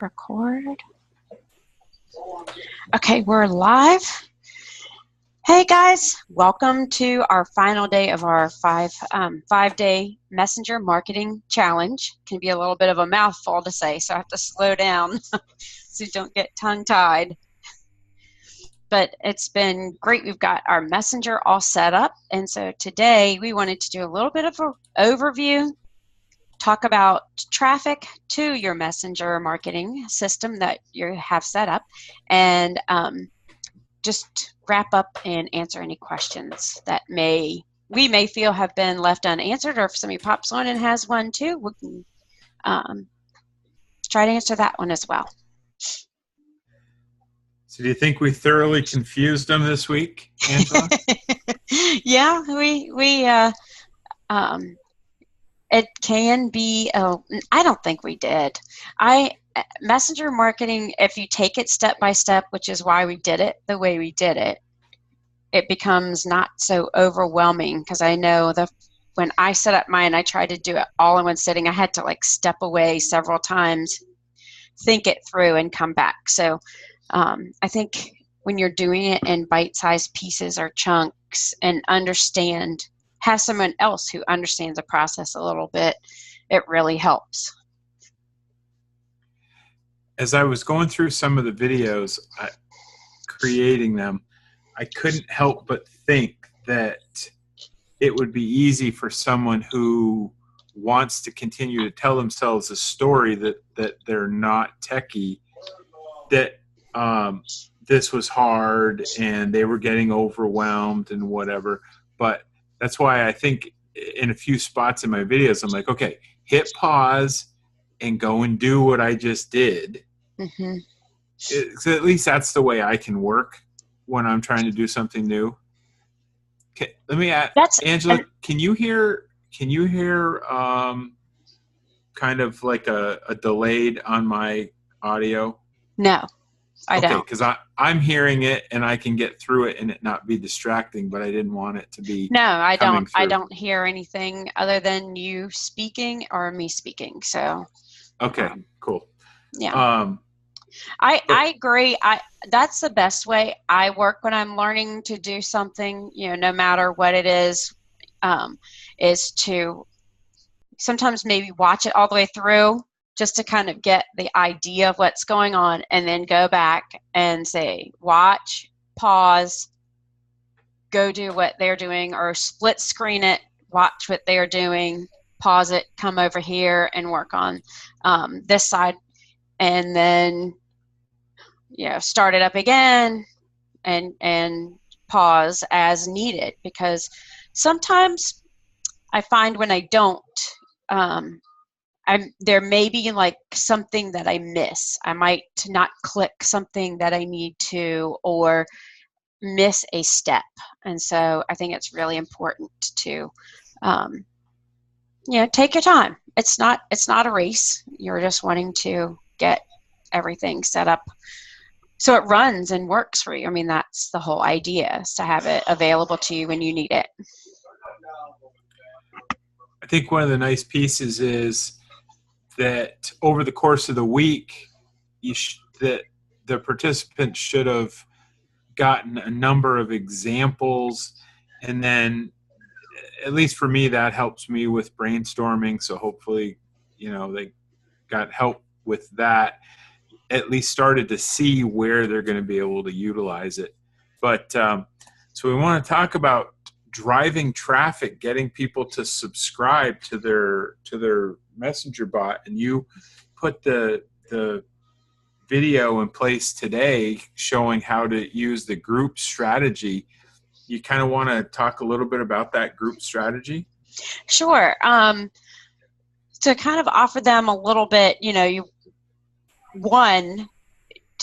Record. Okay, we're live. Hey guys, welcome to our final day of our five-day messenger marketing challenge. Can be a little bit of a mouthful to say, so I have to slow down so you don't get tongue-tied. But it's been great. We've got our messenger all set up, and so today we wanted to do a little bit of an overview, talk about traffic to your messenger marketing system that you have set up, and just wrap up and answer any questions that we may feel have been left unanswered, or if somebody pops on and has one too, we can try to answer that one as well. So do you think we thoroughly confused them this week, Angela? Yeah, it can be, I don't think we did. Messenger marketing, if you take it step by step, which is why we did it the way we did it, it becomes not so overwhelming, because I know when I set up mine, I tried to do it all in one sitting. I had to step away several times, think it through, and come back. So I think when you're doing it in bite-sized pieces or chunks and have someone else who understands the process a little bit, it really helps. As I was going through some of the videos, creating them, I couldn't help but think that it would be easy for someone who wants to continue to tell themselves a story that they're not techie, that this was hard and they were getting overwhelmed and whatever. But that's why I think in a few spots in my videos, I'm like, okay, hit pause and go and do what I just did. Mm-hmm. So at least that's the way I can work when I'm trying to do something new. Okay, let me ask, Angela, can you hear kind of like a delayed on my audio? No, I don't. Okay, because I'm hearing it and I can get through it and it not be distracting, but I didn't want it to be. No, I don't. Through. I don't hear anything other than you speaking or me speaking. So. Okay, cool. Yeah. I agree. That's the best way I work when I'm learning to do something, no matter what it is to sometimes maybe watch it all the way through just to kind of get the idea of what's going on, and then go back and say, watch, pause, go do what they're doing, or split screen it, watch what they're doing, pause it, come over here and work on this side, and then start it up again and pause as needed, because sometimes I find when I don't, there may be something that I miss. I might not click something that I need to, or miss a step. And so I think it's really important to take your time. It's not a race. You're just wanting to get everything set up so it runs and works for you. I mean, that's the whole idea, is to have it available to you when you need it. I think one of the nice pieces is that over the course of the week, that the participants should have gotten a number of examples, and then at least for me, that helps me with brainstorming. So hopefully, they got help with that, at least started to see where they're going to be able to utilize it. But so we want to talk about driving traffic, getting people to subscribe to their messenger bot. And you put the video in place today showing how to use the group strategy. You kind of want to talk a little bit about that group strategy? Sure. To kind of offer them a little bit, to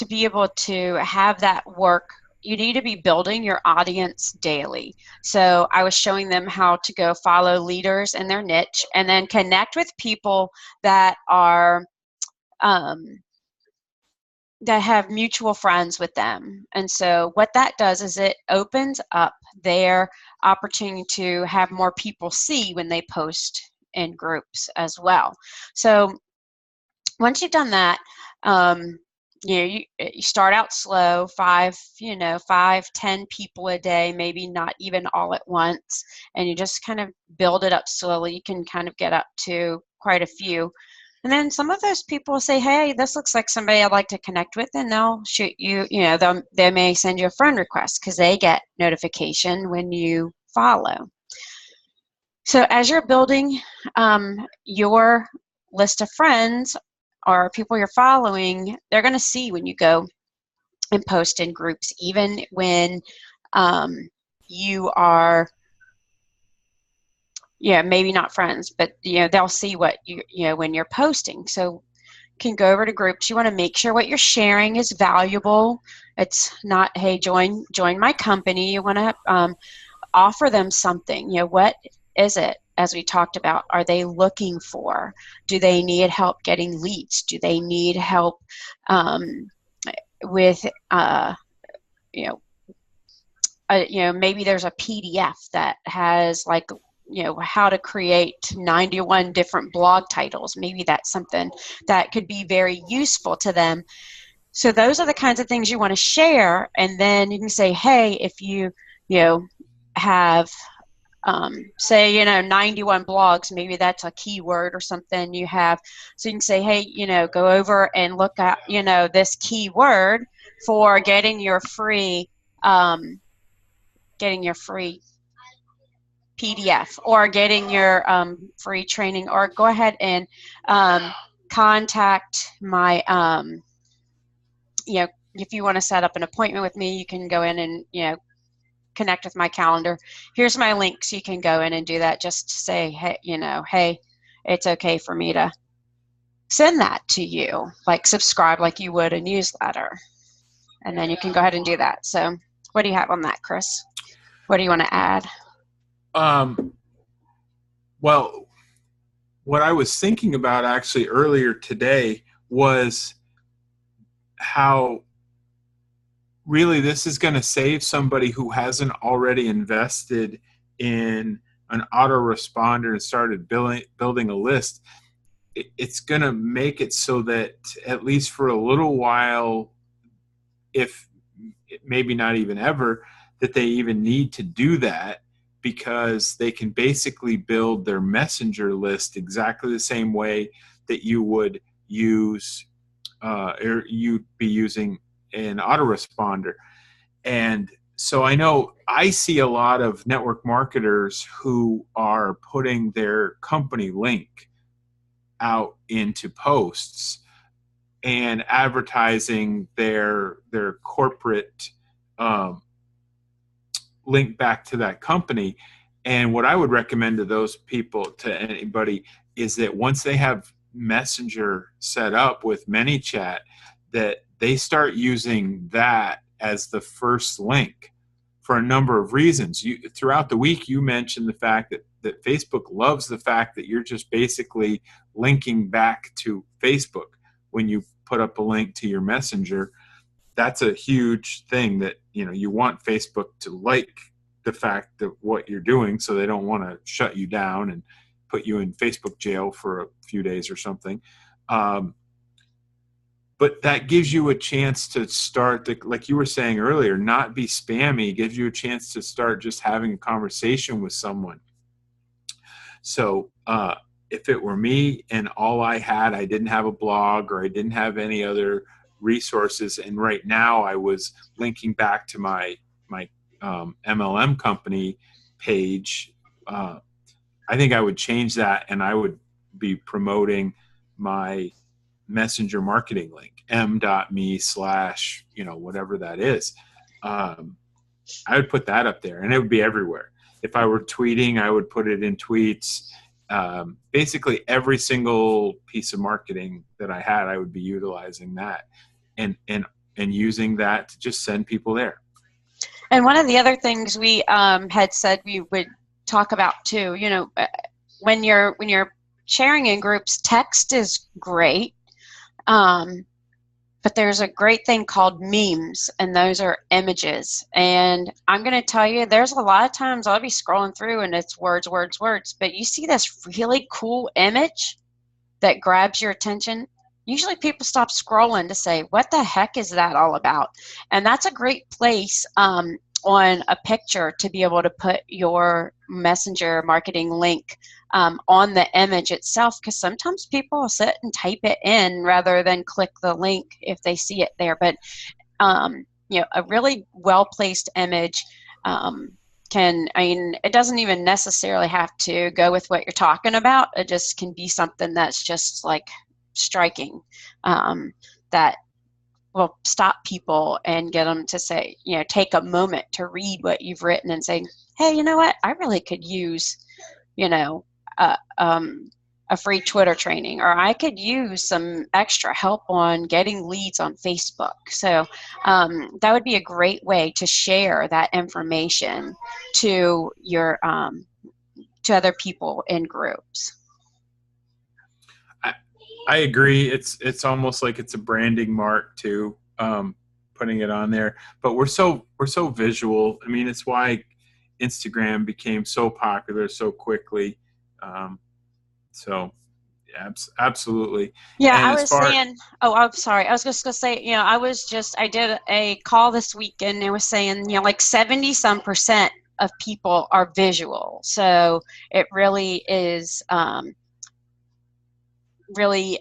be able to have that work, you need to be building your audience daily. So I was showing them how to go follow leaders in their niche, and then connect with people that are that have mutual friends with them. And so what that does is it opens up their opportunity to have more people see when they post in groups as well. So once you've done that, you start out slow, 10 people a day, maybe not even all at once, and you just kind of build it up slowly. You can kind of get up to quite a few. And then some of those people will say, hey, this looks like somebody I'd like to connect with, and they'll shoot you, they may send you a friend request because they get notification when you follow. So as you're building your list of friends or people you're following, they're going to see when you go and post in groups, even when you are, maybe not friends, but they'll see what when you're posting. So you can go over to groups. You want to make sure what you're sharing is valuable. It's not, hey, join my company. You want to offer them something. What is it? As we talked about, are they looking for? Do they need help getting leads? Do they need help with, maybe there's a PDF that has like, how to create 91 different blog titles. Maybe that's something that could be very useful to them. So those are the kinds of things you want to share. And then you can say, hey, if you have say 91 blogs, maybe that's a keyword or something you have, so you can say, hey, go over and look at this keyword for getting your free PDF, or getting your free training, or go ahead and contact my if you want to set up an appointment with me, you can go in and connect with my calendar. Here's my link, so you can go in and do that. Just say, hey, hey, it's okay for me to send that to you, like subscribe like you would a newsletter, and then you can go ahead and do that. So what do you have on that, Chris? What do you want to add? Well, what I was thinking about actually earlier today was how really this is going to save somebody who hasn't already invested in an autoresponder and started building a list. It's going to make it so that at least for a little while, if maybe not even ever, that they even need to do that, because they can basically build their messenger list exactly the same way that you would use or you'd be using an autoresponder. And so I know I see a lot of network marketers who are putting their company link out into posts and advertising their corporate link back to that company. And what I would recommend to those people, to anybody, is that once they have Messenger set up with ManyChat, that they start using that as the first link for a number of reasons. Throughout the week, you mentioned the fact that Facebook loves the fact that you're just basically linking back to Facebook when you put up a link to your Messenger. That's a huge thing, that you want Facebook to like the fact that what you're doing, so they don't want to shut you down and put you in Facebook jail for a few days or something. But that gives you a chance to start, like you were saying earlier, not be spammy. Gives you a chance to start just having a conversation with someone. So if it were me and all I didn't have a blog, or I didn't have any other resources, and right now I was linking back to my MLM company page, I think I would change that, and I would be promoting my Messenger marketing link, m.me/ whatever that is. I would put that up there, and it would be everywhere. If I were tweeting, I would put it in tweets. Basically every single piece of marketing that I had, I would be utilizing that and using that to just send people there. And one of the other things we had said we would talk about too, when you're sharing in groups, text is great. But there's a great thing called memes, and those are images. And I'm going to tell you, there's a lot of times I'll be scrolling through and it's words, but you see this really cool image that grabs your attention, usually people stop scrolling to say, what the heck is that all about? And that's a great place on a picture to be able to put your messenger marketing link on the image itself, because sometimes people will sit and type it in rather than click the link if they see it there. But a really well-placed image it doesn't even necessarily have to go with what you're talking about. It just can be something that's just like striking, that will stop people and get them to say, take a moment to read what you've written and say, hey, you know what? I really could use, a free Twitter training, or I could use some extra help on getting leads on Facebook. So that would be a great way to share that information to your to other people in groups. I agree. It's almost like it's a branding mark too, putting it on there. But we're so visual. I mean, it's why Instagram became so popular so quickly. So, yeah, absolutely. Yeah, And I was saying. Oh, I'm sorry. I was just gonna say. I did a call this week, and it was saying, like 70% of people are visual. So it really is. Really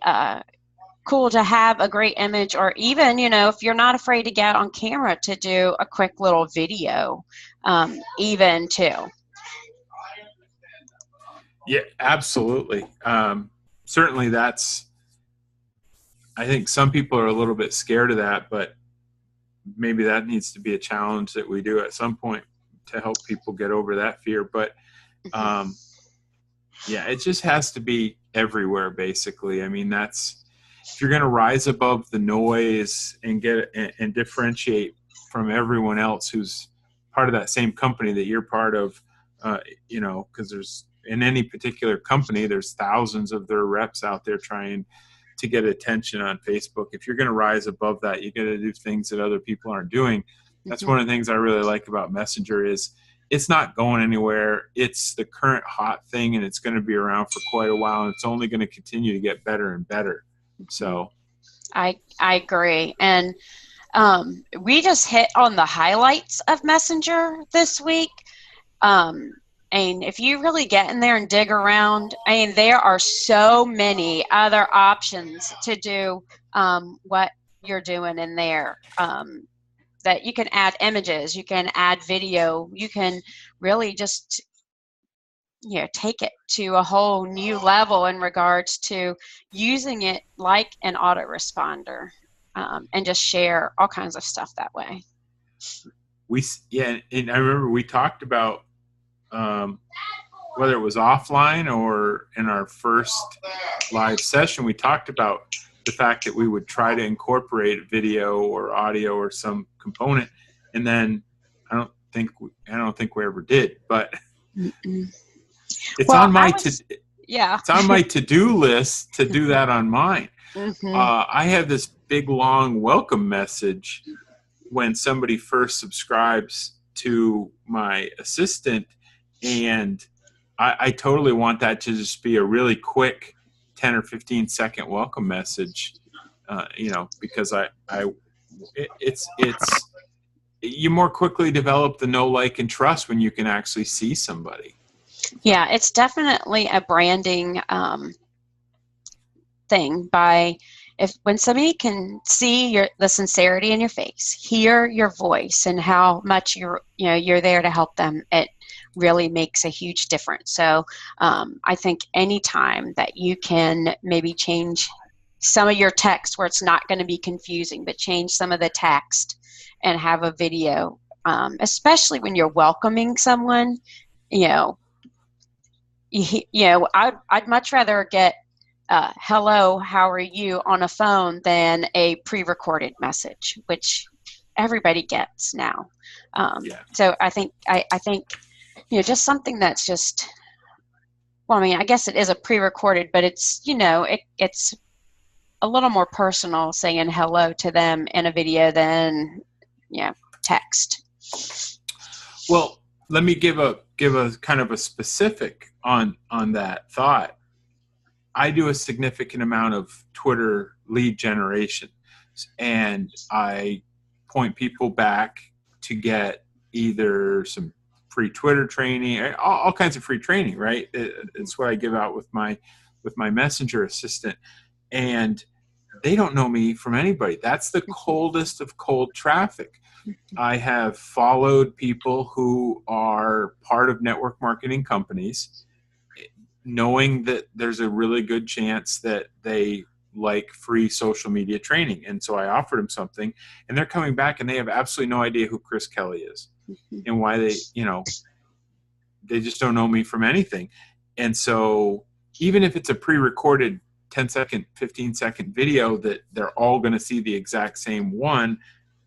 cool to have a great image, or even if you're not afraid to get on camera to do a quick little video, even too. Yeah, absolutely. Certainly I think some people are a little bit scared of that, but maybe that needs to be a challenge that we do at some point to help people get over that fear. But yeah, it just has to be everywhere, basically. I mean, if you're going to rise above the noise and and differentiate from everyone else who's part of that same company that you're part of, because there's, in any particular company, there's thousands of their reps out there trying to get attention on Facebook. If you're going to rise above that, you got to do things that other people aren't doing. That's one of the things I really like about Messenger is it's not going anywhere. It's the current hot thing, and it's going to be around for quite a while, and it's only going to continue to get better and better. So I agree. And we just hit on the highlights of Messenger this week. And if you really get in there and dig around, there are so many other options to do what you're doing in there. That you can add images, you can add video, you can really just take it to a whole new level in regards to using it like an autoresponder, and just share all kinds of stuff that way. And I remember we talked about whether it was offline or in our first live session, we talked about the fact that we would try to incorporate video or audio or some component, and then I don't think we ever did. But it's on my to-do list to do that on mine. I have this big long welcome message when somebody first subscribes to my assistant, and I totally want that to just be a really quick 10 or 15 second welcome message, because it's you more quickly develop the know, like, and trust when you can actually see somebody. Yeah, it's definitely a branding thing. When somebody can see the sincerity in your face, hear your voice, and how much you're there to help them, it really makes a huge difference. So I think anytime that you can maybe change some of your text where it's not going to be confusing, but change some of the text and have a video, especially when you're welcoming someone, I'd much rather get hello, how are you on a phone than a pre-recorded message, which everybody gets now. So I think just something that's just, I guess it is a pre-recorded, but it's, it's a little more personal saying hello to them in a video than, text. Well, let me give a kind of a specific on that thought. I do a significant amount of Twitter lead generation. And I point people back to get either some free Twitter training, all kinds of free training, right? It's what I give out with my messenger assistant. And they don't know me from anybody. That's the coldest of cold traffic. I have followed people who are part of network marketing companies, knowing that there's a really good chance that they like free social media training. And so I offered them something, and they're coming back and they have absolutely no idea who Chris Kelly is and why they just don't know me from anything. And so even if it's a pre-recorded 10-second, 15-second video that they're all going to see the exact same one,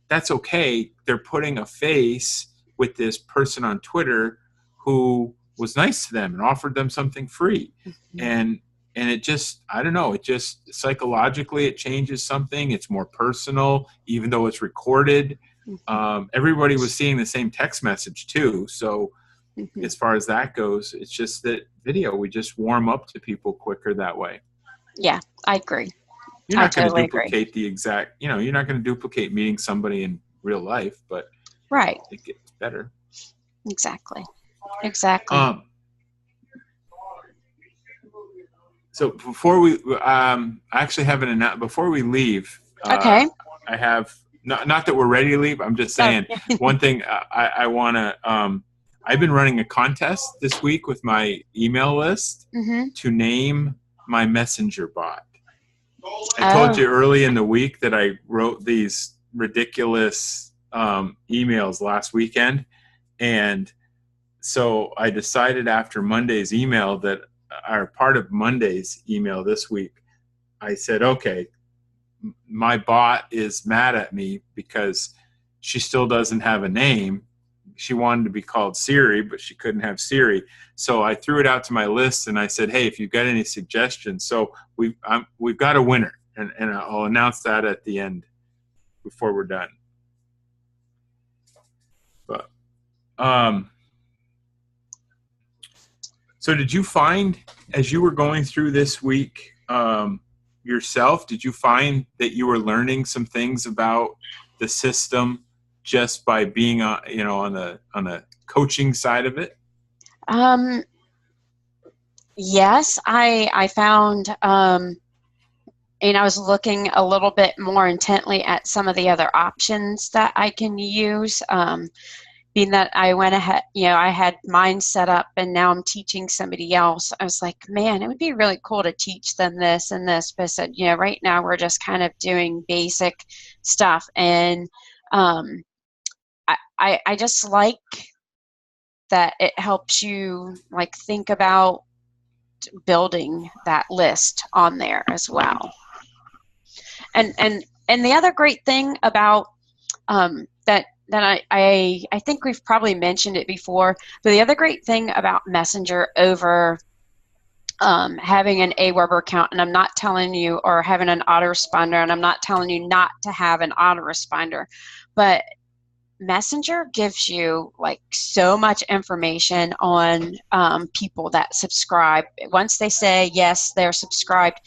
that's okay. They're putting a face with this person on Twitter who was nice to them and offered them something free. And it just, I don't know, it just psychologically it changes something. It's more personal, even though it's recorded. Everybody was seeing the same text message too. So as far as that goes, it's just that video, we just warm up to people quicker that way. Yeah, I agree. You're not going to duplicate the exact, you're not going to duplicate meeting somebody in real life, but right, it gets better. Exactly. So before we, I actually have before we leave. Okay. I have not that we're ready to leave. I'm just saying one thing. I want to. I've been running a contest this week with my email list to name my messenger bot. I told you early in the week that I wrote these ridiculous emails last weekend, and so I decided after Monday's email that are part of Monday's email this week, I said, okay, my bot is mad at me because she still doesn't have a name. She wanted to be called Siri, but she couldn't have Siri. So I threw it out to my list and I said, hey, if you've got any suggestions. So we've got a winner, and I'll announce that at the end before we're done. But so did you find, as you were going through this week yourself, did you find that you were learning some things about the system just by being on the coaching side of it? Yes, I found, and I was looking a little bit more intently at some of the other options that I can use. Being that I went ahead, I had mine set up and now I'm teaching somebody else. I was like, man, it would be really cool to teach them this and this. But I said, right now we're just kind of doing basic stuff. And I just like that it helps you think about building that list on there as well. And the other great thing about that I think we've probably mentioned it before, but the other great thing about Messenger over having an Aweber account, and I'm not telling you, or having an autoresponder, and I'm not telling you not to have an autoresponder, but Messenger gives you so much information on people that subscribe. Once they say yes, they're subscribed,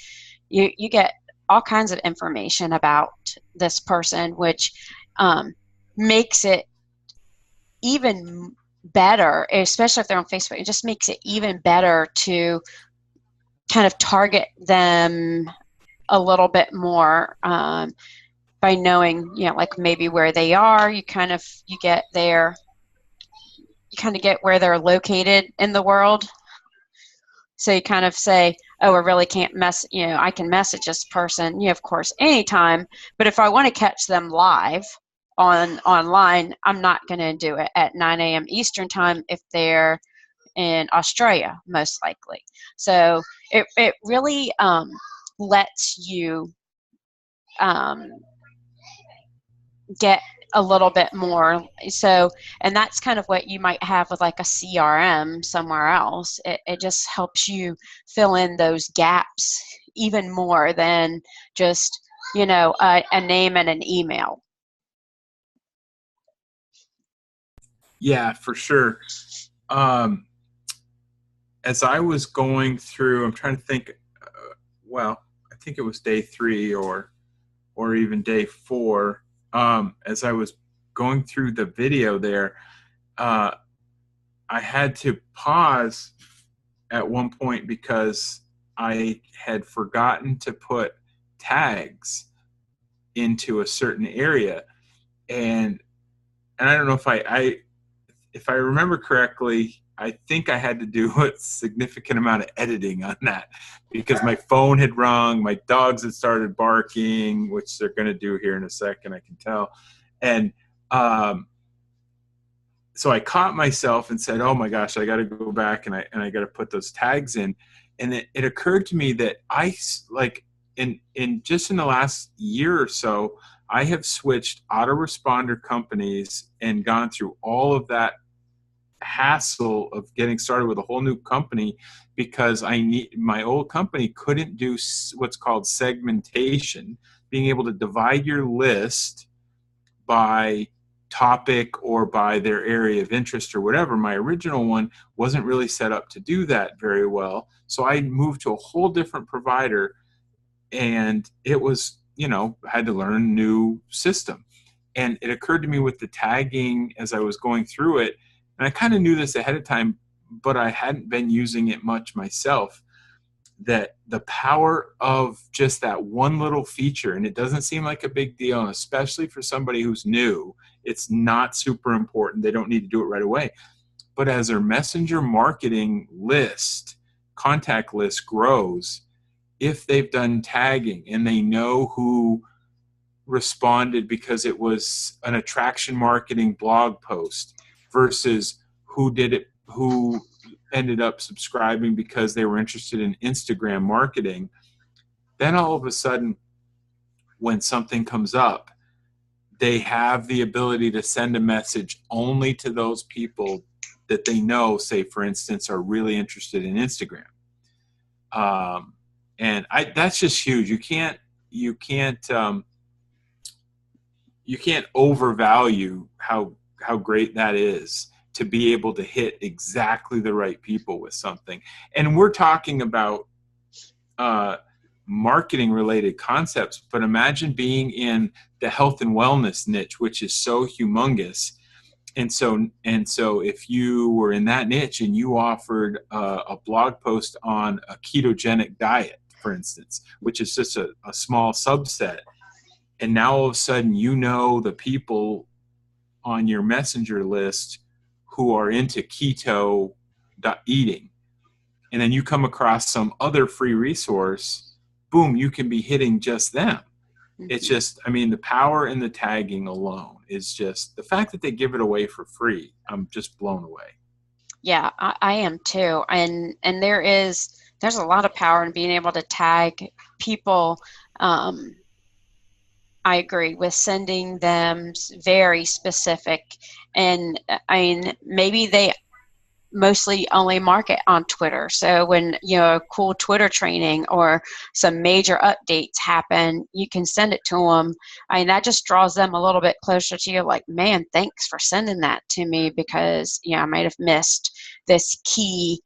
you get all kinds of information about this person, which makes it even better, especially if they're on Facebook. It just makes it even better to kind of target them a little bit more by knowing, maybe where they are. You kind of get where they're located in the world. So you kind of say, oh, I really can't I can message this person, of course, anytime. But if I want to catch them live online, I'm not going to do it at 9 a.m. Eastern time if they're in Australia, most likely. So it really lets you get a little bit more. So, and that's kind of what you might have with a CRM somewhere else. It just helps you fill in those gaps even more than just, a name and an email. Yeah, for sure. As I was going through, I'm trying to think, I think it was day 3 or even day 4, as I was going through the video there, I had to pause at one point because I had forgotten to put tags into a certain area, and I don't know if I remember correctly, I think I had to do a significant amount of editing on that because my phone had rung, my dogs had started barking, which they're going to do here in a second, I can tell. And so I caught myself and said, oh my gosh, I got to go back and I got to put those tags in. And it occurred to me that in just in the last year or so, I have switched autoresponder companies and gone through all of that hassle of getting started with a whole new company because my old company couldn't do what's called segmentation, being able to divide your list by topic or by their area of interest or whatever. My original one wasn't really set up to do that very well. So I moved to a whole different provider, and it was, had to learn a new system. And it occurred to me with the tagging as I was going through it, and I kind of knew this ahead of time, but I hadn't been using it much myself, that the power of just that one little feature, and it doesn't seem like a big deal, and especially for somebody who's new, it's not super important. They don't need to do it right away. But as their messenger marketing list, contact list grows, if they've done tagging and they know who responded because it was an attraction marketing blog post versus who ended up subscribing because they were interested in Instagram marketing, then all of a sudden when something comes up, they have the ability to send a message only to those people that they know, say for instance, are really interested in Instagram. And that's just huge. You can't overvalue how great that is to be able to hit exactly the right people with something. And we're talking about marketing related concepts, but imagine being in the health and wellness niche, which is so humongous. And so if you were in that niche and you offered a blog post on a ketogenic diet, for instance, which is just a small subset, and now all of a sudden the people on your messenger list who are into keto eating, and then you come across some other free resource, boom, you can be hitting just them. Mm-hmm. It's just, the power in the tagging alone is just the fact that they give it away for free. I'm just blown away. Yeah, I am too. And there's a lot of power in being able to tag people. I agree with sending them very specific, and maybe they mostly only market on Twitter. So when a cool Twitter training or some major updates happen, you can send it to them. That just draws them a little bit closer to you. Like, man, thanks for sending that to me because I might have missed this key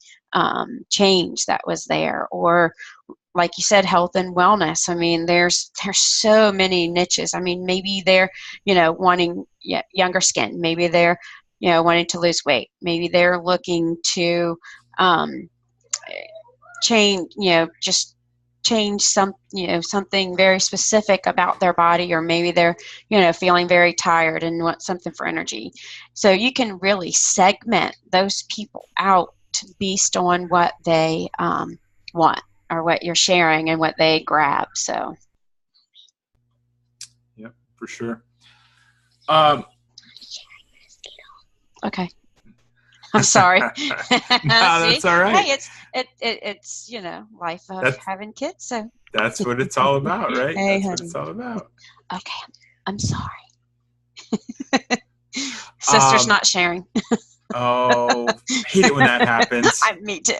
change that was there. Or like you said, health and wellness. There's so many niches. Maybe they're, wanting younger skin. Maybe they're, wanting to lose weight. Maybe they're looking to change, just change something very specific about their body, or maybe they're, feeling very tired and want something for energy. So you can really segment those people out based on what they want, or what you're sharing and what they grab. So. Yep, for sure. Okay. I'm sorry. No, that's all right. Hey, it's life of having kids. So that's what it's all about, right? Hey, that's honey. what it's all about. Okay, I'm sorry. Sister's not sharing. Oh, hate it when that happens. Me too.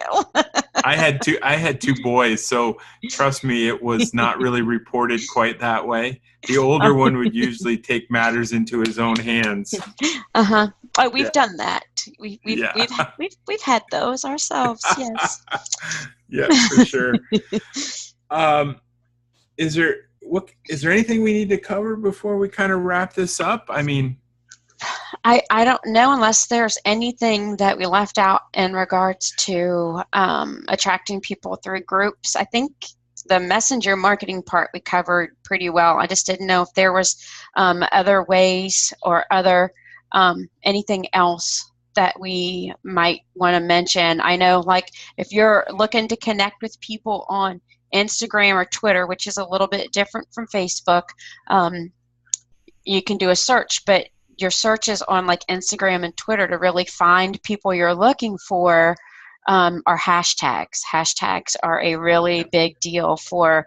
I had two boys, so trust me, it was not really reported quite that way. The older one would usually take matters into his own hands. Oh, we've done that. We've had those ourselves. Yes. Yeah, for sure. is there anything we need to cover before we kind of wrap this up? I mean, I don't know unless there's anything that we left out in regards to attracting people through groups. I think the messenger marketing part we covered pretty well. I just didn't know if there was other ways or other anything else that we might want to mention. I know, like, if you're looking to connect with people on Instagram or Twitter, which is a little bit different from Facebook, you can do a search, but your searches on like Instagram and Twitter to really find people you're looking for are hashtags. Hashtags are a really big deal for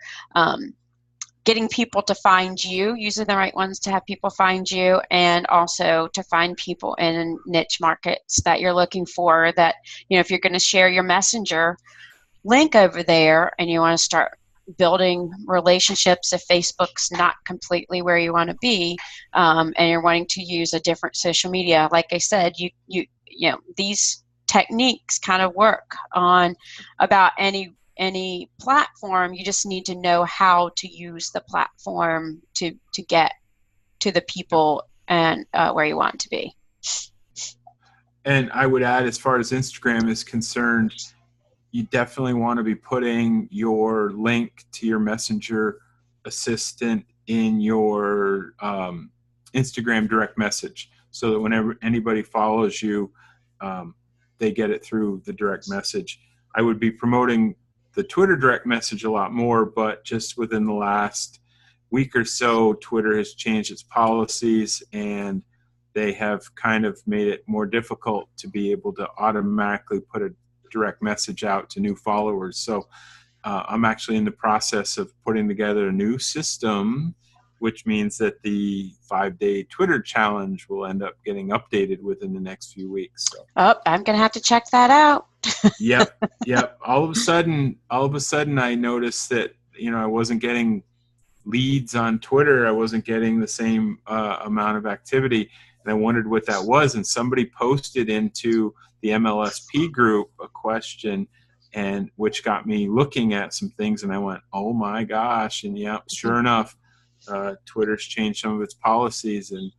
getting people to find you, using the right ones to have people find you, and also to find people in niche markets that you're looking for. That, you know, if you're going to share your messenger link over there and you want to start building relationships, if Facebook's not completely where you want to be, and you're wanting to use a different social media, like I said, you know, these techniques kind of work on about any platform. You just need to know how to use the platform to get to the people and where you want to be. And I would add, as far as Instagram is concerned, you definitely want to be putting your link to your messenger assistant in your Instagram direct message, so that whenever anybody follows you, they get it through the direct message. I would be promoting the Twitter direct message a lot more, but just within the last week or so, Twitter has changed its policies, and they have kind of made it more difficult to be able to automatically put a direct message out to new followers. So I'm actually in the process of putting together a new system, which means that the 5-day Twitter challenge will end up getting updated within the next few weeks. So. Oh, I'm going to have to check that out. Yep. All of a sudden, I noticed that, you know, I wasn't getting leads on Twitter. I wasn't getting the same amount of activity, and I wondered what that was. And somebody posted into the MLSP group a question, and which got me looking at some things, and I went, oh my gosh. And yeah, sure enough, Twitter's changed some of its policies, and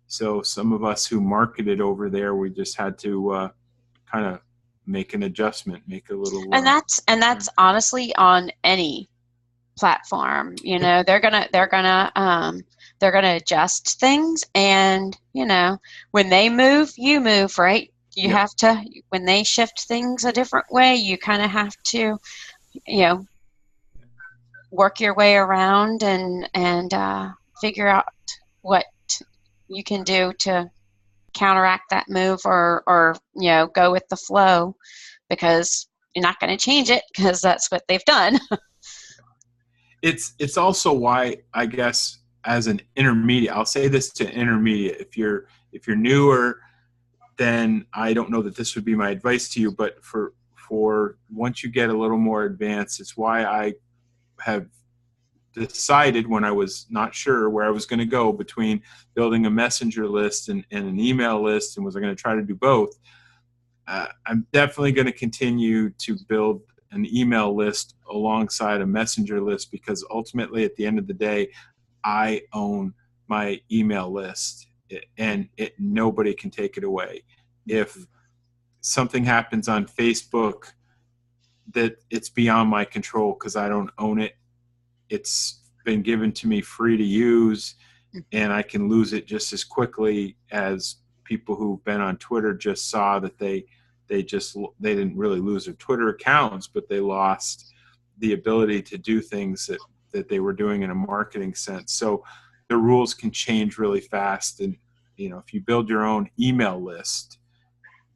so some of us who marketed over there, we just had to kind of make an adjustment, make a little and that's honestly on any platform. You know, they're gonna adjust things, and you know, when they move, you move, right? You have to, when they shift things a different way, you kind of have to, you know, work your way around and figure out what you can do to counteract that move, or you know, go with the flow, because you're not going to change it, because that's what they've done. It's also why, I guess, as an intermediate, I'll say this to intermediate, if you're newer, then I don't know that this would be my advice to you, but for once you get a little more advanced, it's why I have decided, when I was not sure where I was going to go between building a messenger list and an email list, and was I going to try to do both, I'm definitely going to continue to build an email list alongside a messenger list, because ultimately at the end of the day, I own my email list, and nobody can take it away. If something happens on Facebook that it's beyond my control, because I don't own it, it's been given to me free to use, and I can lose it just as quickly as people who've been on Twitter just saw that they didn't really lose their Twitter accounts, but they lost the ability to do things that they were doing in a marketing sense. So the rules can change really fast. And, you know, if you build your own email list,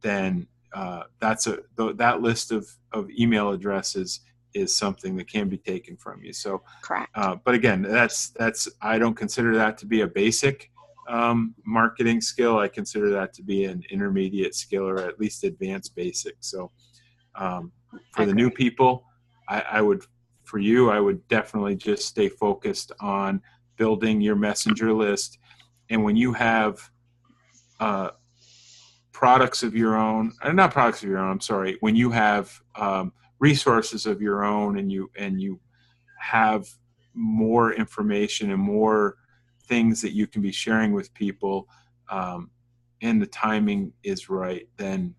then that list of email addresses is something that can be taken from you. So, correct. But again, that's I don't consider that to be a basic marketing skill. I consider that to be an intermediate skill, or at least advanced basic. So for the new people, I would definitely just stay focused on building your messenger list. And when you have products of your own, not products of your own, I'm sorry, when you have resources of your own, and you have more information and more things that you can be sharing with people, and the timing is right, then,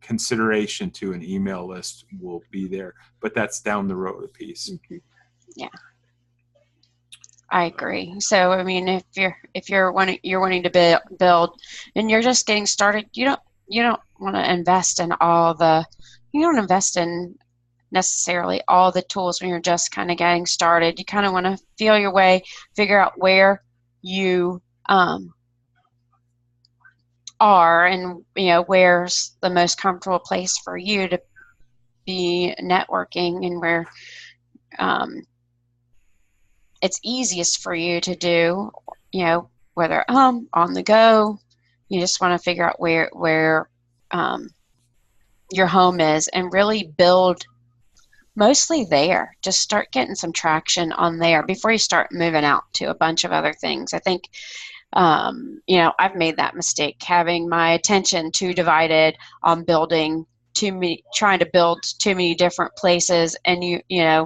consideration to an email list will be there, but that's down the road a piece. Mm-hmm. Yeah, I agree. So, I mean, if you're wanting to build and you're just getting started, you don't want to invest in you don't invest in necessarily all the tools when you're just kind of getting started. You kind of want to feel your way, figure out where you are, and where's the most comfortable place for you to be networking, and where it's easiest for you to do, whether on the go. You just want to figure out where your home is and really build mostly there. Just start getting some traction on there before you start moving out to a bunch of other things. I think I've made that mistake, having my attention too divided on trying to build too many different places. And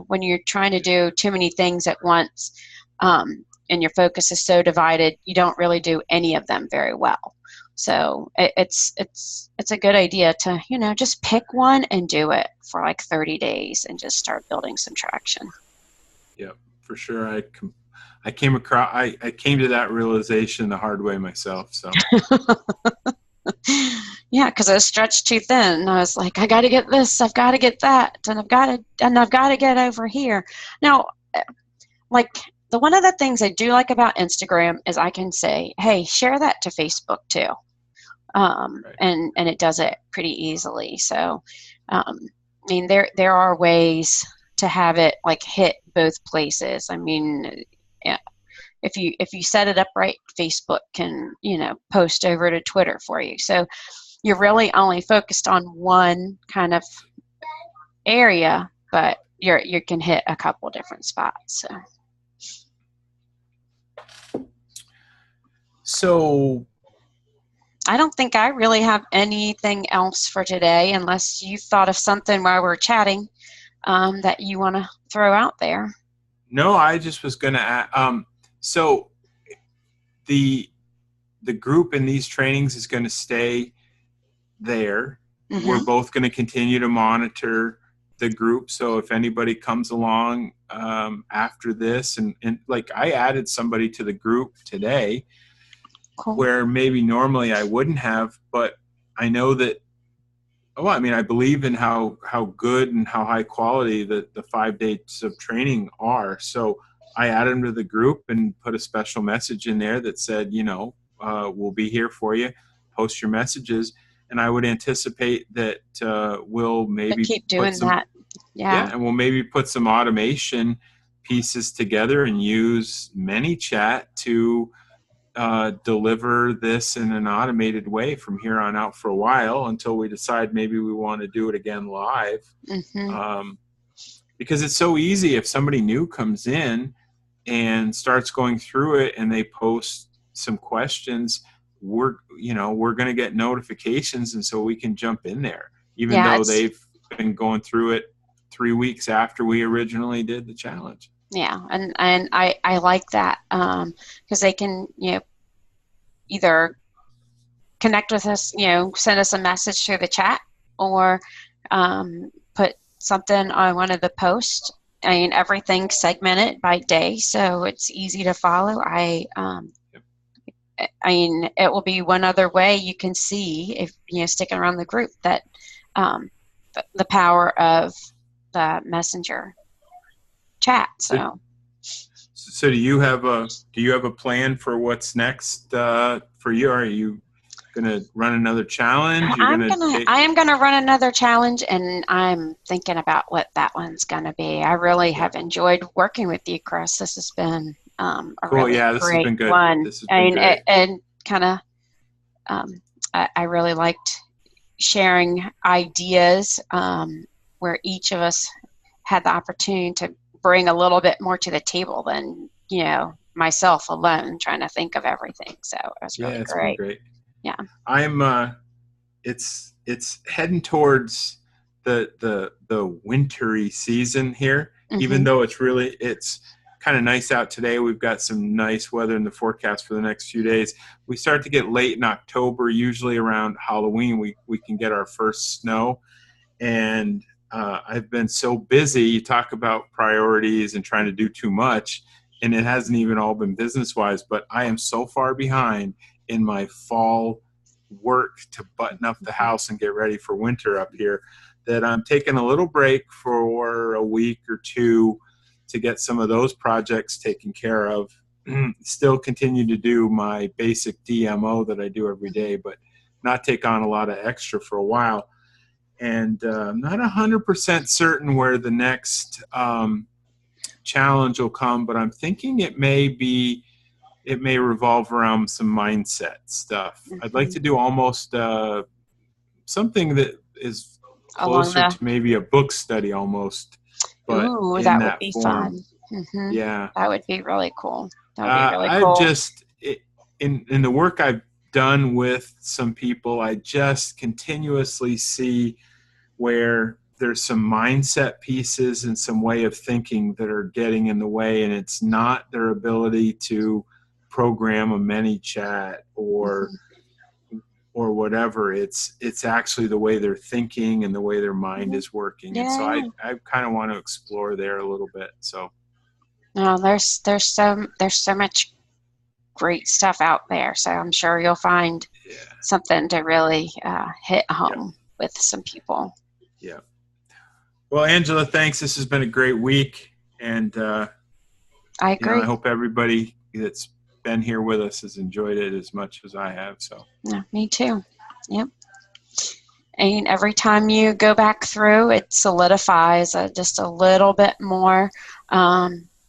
when you're trying to do too many things at once, and your focus is so divided, you don't really do any of them very well. So it's a good idea to just pick one and do it for like 30 days and just start building some traction. Yeah, for sure. I came to that realization the hard way myself. So yeah, because I was stretched too thin. And I was like, I got to get this, I've got to get that, and I've got to get over here. Now, like, one of the things I do like about Instagram is I can say, hey, share that to Facebook too. Right. And it does it pretty easily. So, I mean, there are ways to have it like hit both places. I mean, yeah, if you set it up right, Facebook can, post over to Twitter for you. So you're really only focused on one kind of area, but you can hit a couple different spots. So I don't think I really have anything else for today, unless you thought of something while we're chatting that you want to throw out there. No, I just was going to add, so the group in these trainings is going to stay there. Mm-hmm. We're both going to continue to monitor the group. So if anybody comes along after this, and like I added somebody to the group today, cool, where maybe normally I wouldn't have, but I know that, I believe in how good and how high quality the 5 days of training are. So I added them to the group and put a special message in there that said, we'll be here for you. Post your messages. And I would anticipate that we'll maybe keep doing that. Yeah. And we'll maybe put some automation pieces together and use ManyChat to deliver this in an automated way from here on out for a while, until we decide maybe we want to do it again live. Mm-hmm. Because it's so easy if somebody new comes in and starts going through it and they post some questions, we're going to get notifications, and so we can jump in there, even though they've been going through it 3 weeks after we originally did the challenge. Yeah, and I like that, because they can either connect with us, send us a message through the chat, or put something on one of the posts. I mean, everything's segmented by day, so it's easy to follow. I mean, it will be one other way you can see, if sticking around the group, that the power of the messenger chat. So do you have a plan for what's next for you? Are you going to run another challenge? I am going to run another challenge, and I'm thinking about what that one's going to be. I really have enjoyed working with you, Chris. This has been a cool. Really this great has been good. one. This has been great. And kind of, I really liked sharing ideas where each of us had the opportunity to bring a little bit more to the table than myself alone trying to think of everything. So it was really it's great. Been great. Yeah, I'm. It's heading towards the wintry season here, mm-hmm. Even though it's kind of nice out today. We've got some nice weather in the forecast for the next few days. We start to get late in October, usually around Halloween, we can get our first snow. And I've been so busy. You talk about priorities and trying to do too much, and it hasn't even all been business-wise, but I am so far behind in my fall work to button up the house and get ready for winter up here that I'm taking a little break for a week or two to get some of those projects taken care of. Still continue to do my basic DMO that I do every day, but not take on a lot of extra for a while. And I'm not 100% certain where the next challenge will come, but I'm thinking it may revolve around some mindset stuff. I'd like to do almost something that is closer to maybe a book study almost, but ooh, in that that would be form. fun. Yeah. That would be really cool. That would be really cool. In the work I've done with some people, I just continuously see where there's some mindset pieces and some way of thinking that are getting in the way, and it's not their ability to program a ManyChat or whatever. It's actually the way they're thinking and the way their mind is working. And so I kind of want to explore there a little bit. So there's so much great stuff out there. So I'm sure you'll find something to really hit home with some people. Yeah. Well, Angela, thanks. This has been a great week, and I agree. I hope everybody that's been here with us has enjoyed it as much as I have. So yeah, me too. Yep. And every time you go back through, it solidifies just a little bit more.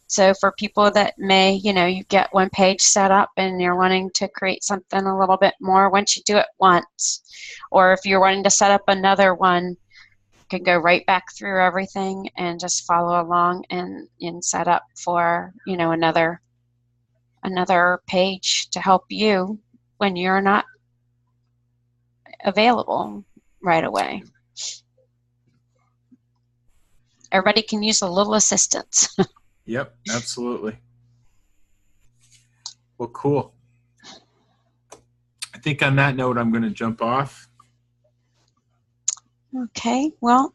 So for people that may, you get one page set up and you're wanting to create something a little bit more, once you do it once, or if you're wanting to set up another one, you can go right back through everything and just follow along and set up for, another page to help you when you're not available right away. Everybody can use a little assistance. Yep, absolutely. Well, cool. I think on that note, I'm going to jump off. Okay, well,